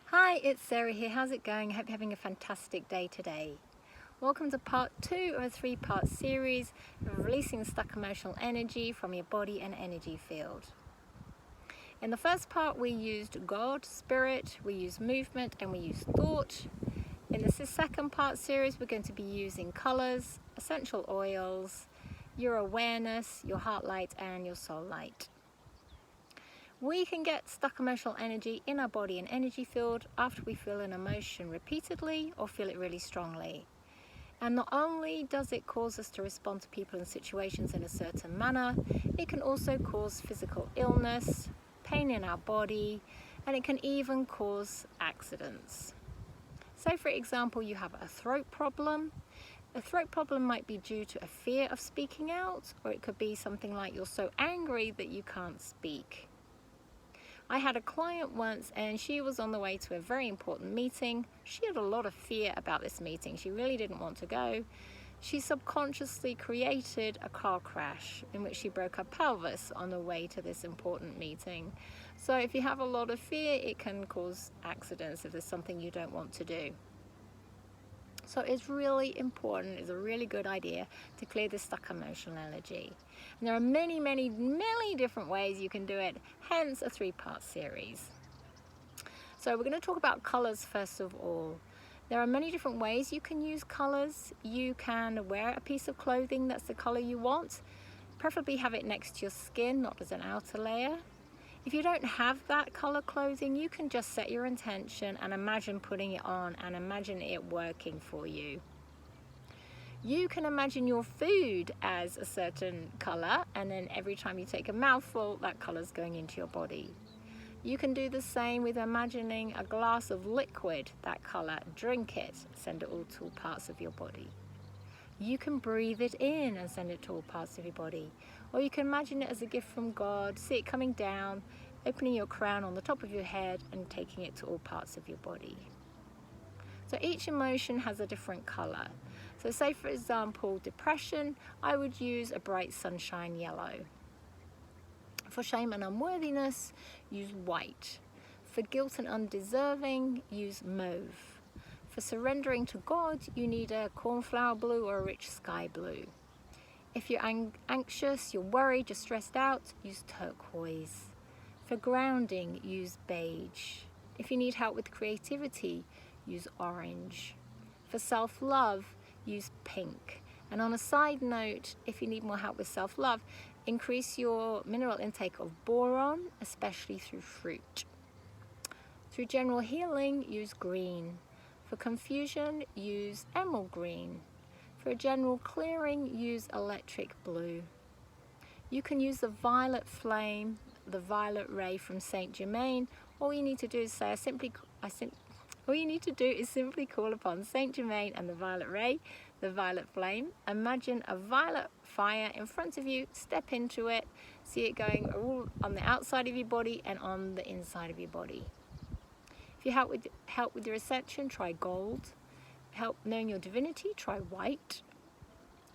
Hi, it's Sarah here. How's it going? I hope you're having a fantastic day today. Welcome to part 2 of a 3-part series of releasing the stuck emotional energy from your body and energy field. In the first part, we used God, spirit, we used movement, and we used thought. In the second part series, we're going to be using colors, essential oils, your awareness, your heart light, and your soul light. We can get stuck emotional energy in our body and energy field after we feel an emotion repeatedly or feel it really strongly. And not only does it cause us to respond to people and situations in a certain manner, it can also cause physical illness, pain in our body, and it can even cause accidents. So for example, you have a throat problem. A throat problem might be due to a fear of speaking out, or it could be something like you're so angry that you can't speak. I had a client once and she was on the way to a very important meeting. She had a lot of fear about this meeting. She really didn't want to go. She subconsciously created a car crash in which she broke her pelvis on the way to this important meeting. So if you have a lot of fear, it can cause accidents if there's something you don't want to do. So it's really important, it's a really good idea to clear the stuck emotional energy. And there are many different ways you can do it, hence a 3-part series. So we're going to talk about colors first of all. There are many different ways you can use colors. You can wear a piece of clothing that's the color you want, preferably have it next to your skin, not as an outer layer. If you don't have that color clothing, you can just set your intention and imagine putting it on and imagine it working for you. You can imagine your food as a certain color, and then every time you take a mouthful, that color's going into your body. You can do the same with imagining a glass of liquid, that color, drink it, send it all to all parts of your body. You can breathe it in and send it to all parts of your body. Or you can imagine it as a gift from God, see it coming down, opening your crown on the top of your head and taking it to all parts of your body. So each emotion has a different color. So say for example, depression, I would use a bright sunshine yellow. For shame and unworthiness, use white. For guilt and undeserving, use mauve. For surrendering to God, you need a cornflower blue or a rich sky blue. If you're anxious, you're worried, you're stressed out, use turquoise. For grounding, use beige. If you need help with creativity, use orange. For self-love, use pink. And on a side note, if you need more help with self-love, increase your mineral intake of boron, especially through fruit. Through general healing, use green. For confusion, use emerald green. For a general clearing, use electric blue. You can use the violet flame, the violet ray from Saint Germain. All you need to do is simply call upon Saint Germain and the violet ray, the violet flame. Imagine a violet fire in front of you, step into it, see it going all on the outside of your body and on the inside of your body. If you help with your ascension, try gold. Help knowing your divinity, try white.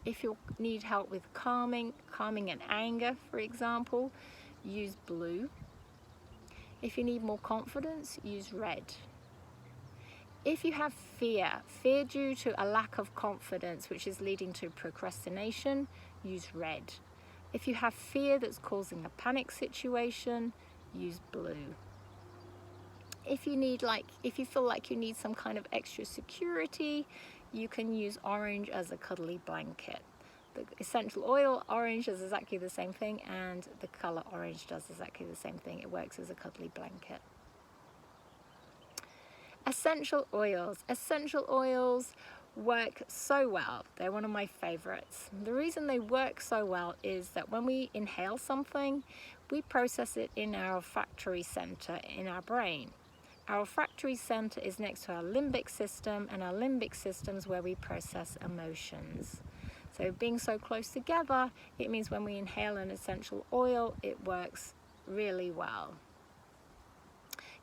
If you need help with calming and anger, for example, use blue. If you need more confidence, use red. If you have fear due to a lack of confidence, which is leading to procrastination, use red. If you have fear that's causing a panic situation, use blue. If you feel like you need some kind of extra security, you can use orange as a cuddly blanket. The essential oil orange does exactly the same thing, and the color orange does exactly the same thing. It works as a cuddly blanket. Essential oils. Essential oils work so well. They're one of my favorites. The reason they work so well is that when we inhale something, we process it in our olfactory center in our brain. Our olfactory center is next to our limbic system, and our limbic system is where we process emotions. So being so close together, it means when we inhale an essential oil, it works really well.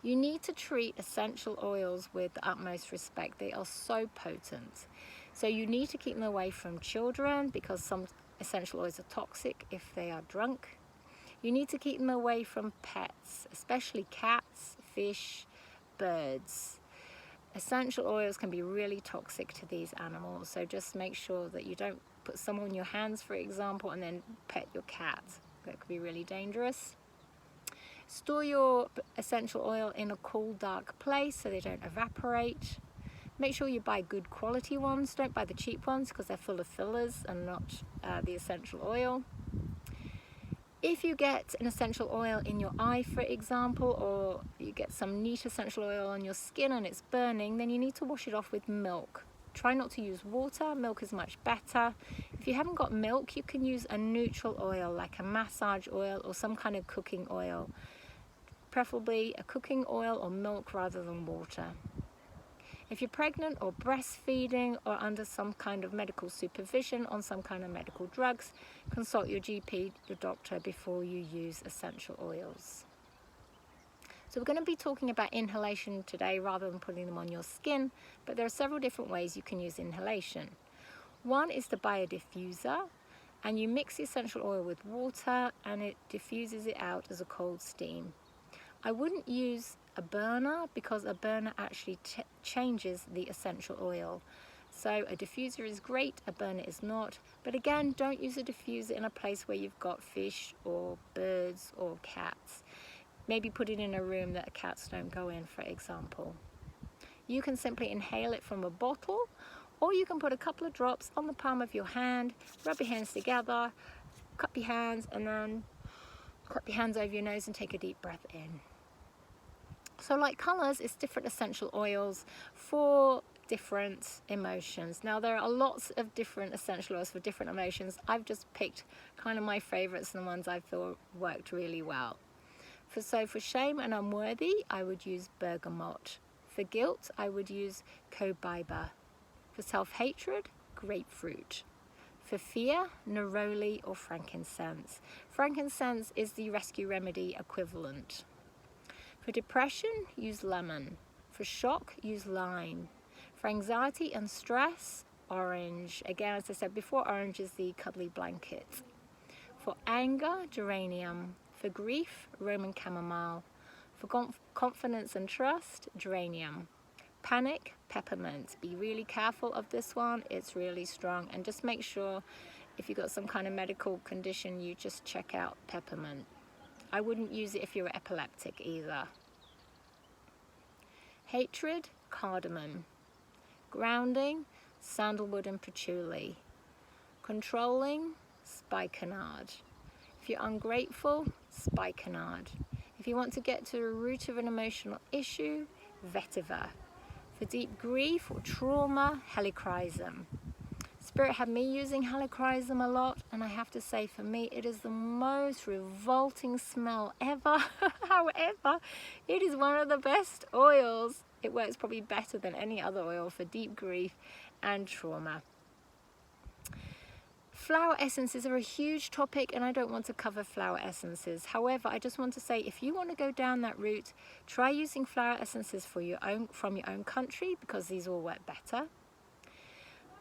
You need to treat essential oils with the utmost respect. They are so potent. So you need to keep them away from children because some essential oils are toxic if they are drunk. You need to keep them away from pets, especially cats, fish, birds. Essential oils can be really toxic to these animals, so just make sure that you don't put some on your hands, for example, and then pet your cat. That could be really dangerous. Store your essential oil in a cool, dark place so they don't evaporate. Make sure you buy good quality ones. Don't buy the cheap ones because they're full of fillers and not the essential oil. If you get an essential oil in your eye, for example, or you get some neat essential oil on your skin and it's burning, then you need to wash it off with milk. Try not to use water. Milk is much better. If you haven't got milk, you can use a neutral oil like a massage oil or some kind of cooking oil. Preferably a cooking oil or milk rather than water. If you're pregnant or breastfeeding or under some kind of medical supervision on some kind of medical drugs, consult your GP, your doctor, before you use essential oils. So we're going to be talking about inhalation today rather than putting them on your skin, but there are several different ways you can use inhalation. One is to buy a diffuser, and you mix the essential oil with water and it diffuses it out as a cold steam. I wouldn't use a burner because a burner actually changes the essential oil. So a diffuser is great, a burner is not. But again, don't use a diffuser in a place where you've got fish or birds or cats. Maybe put it in a room that cats don't go in, for example. You can simply inhale it from a bottle, or you can put a couple of drops on the palm of your hand, rub your hands together, cup your hands, and then clap your hands over your nose and take a deep breath in. So like colours, it's different essential oils for different emotions. Now there are lots of different essential oils for different emotions. I've just picked kind of my favourites and the ones I feel worked really well. So for shame and unworthy, I would use bergamot. For guilt, I would use copaiba. For self-hatred, grapefruit. For fear, neroli or frankincense. Frankincense is the rescue remedy equivalent. For depression, use lemon. For shock, use lime. For anxiety and stress, orange. Again, as I said before, orange is the cuddly blanket. For anger, geranium. For grief, Roman chamomile. For confidence and trust, geranium. Panic, peppermint. Be really careful of this one, it's really strong, and just make sure if you've got some kind of medical condition, you just check out peppermint. I wouldn't use it if you're epileptic either. Hatred, cardamom. Grounding, sandalwood and patchouli. Controlling, spikenard. If you're ungrateful, spikenard. If you want to get to the root of an emotional issue, vetiver. For deep grief or trauma, helichrysum. Spirit had me using helichrysum a lot, and I have to say, for me, it is the most revolting smell ever. However, it is one of the best oils. It works probably better than any other oil for deep grief and trauma. Flower essences are a huge topic, and I don't want to cover flower essences. However, I just want to say, if you want to go down that route, try using flower essences from your own country, because these will work better.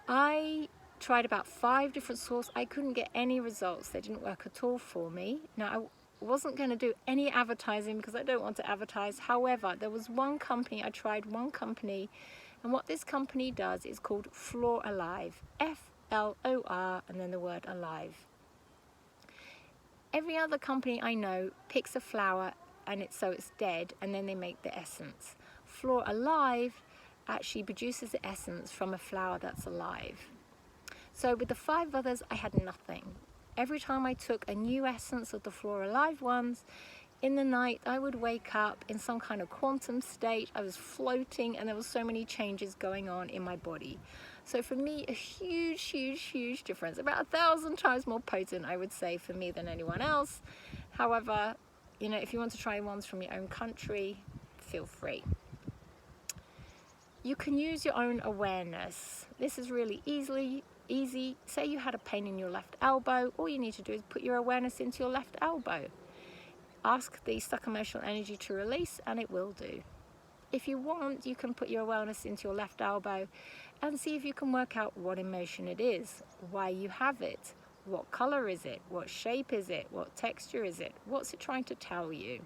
I tried about 5 different sources. I couldn't get any results. They didn't work at all for me. Now, I wasn't going to do any advertising because I don't want to advertise. However, there was one company, I tried one company, and what this company does is called Flor Alive. F-L-O-R and then the word alive. Every other company I know picks a flower and it's dead, and then they make the essence. Flor Alive actually produces the essence from a flower that's alive. So with the 5 others, I had nothing. Every time I took a new essence of the Flor Alive ones, in the night I would wake up in some kind of quantum state. I was floating, and there were so many changes going on in my body. So for me, a huge difference, about 1,000 times more potent, I would say, for me than anyone else. However, you know, if you want to try ones from your own country, feel free. You can use your own awareness. This is really easy. Say you had a pain in your left elbow, all you need to do is put your awareness into your left elbow. Ask the stuck emotional energy to release, and it will do. If you want, you can put your awareness into your left elbow and see if you can work out what emotion it is, why you have it, what color is it, what shape is it, what texture is it, what's it trying to tell you.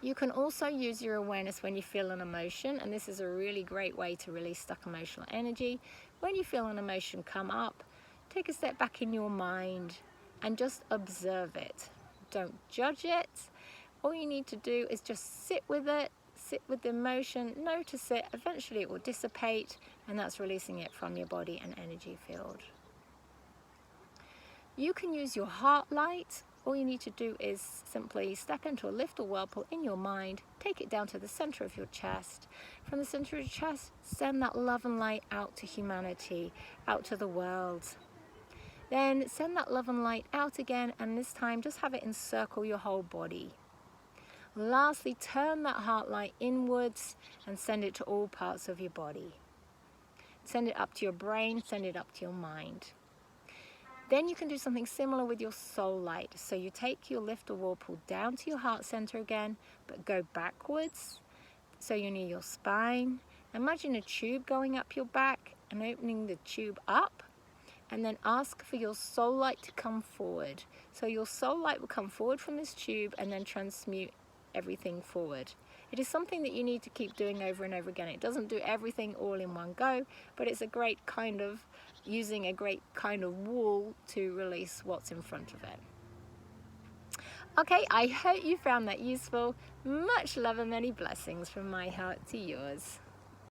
You can also use your awareness when you feel an emotion, and this is a really great way to release stuck emotional energy. When you feel an emotion come up, take a step back in your mind and just observe it. Don't judge it. All you need to do is just sit with it, sit with the emotion, notice it. Eventually it will dissipate, and that's releasing it from your body and energy field. You can use your heart light. All you need to do is simply step into a lift or whirlpool in your mind, take it down to the center of your chest. From the center of your chest, send that love and light out to humanity, out to the world. Then send that love and light out again, and this time just have it encircle your whole body. Lastly, turn that heart light inwards and send it to all parts of your body. Send it up to your brain, send it up to your mind. Then you can do something similar with your soul light. So you take your lift or whirlpool down to your heart center again, but go backwards. So you're near your spine. Imagine a tube going up your back and opening the tube up, and then ask for your soul light to come forward. So your soul light will come forward from this tube and then transmute everything forward. It is something that you need to keep doing over and over again. It doesn't do everything all in one go, but it's a great kind of using a great kind of wall to release what's in front of it. Okay, I hope you found that useful. Much love and many blessings from my heart to yours.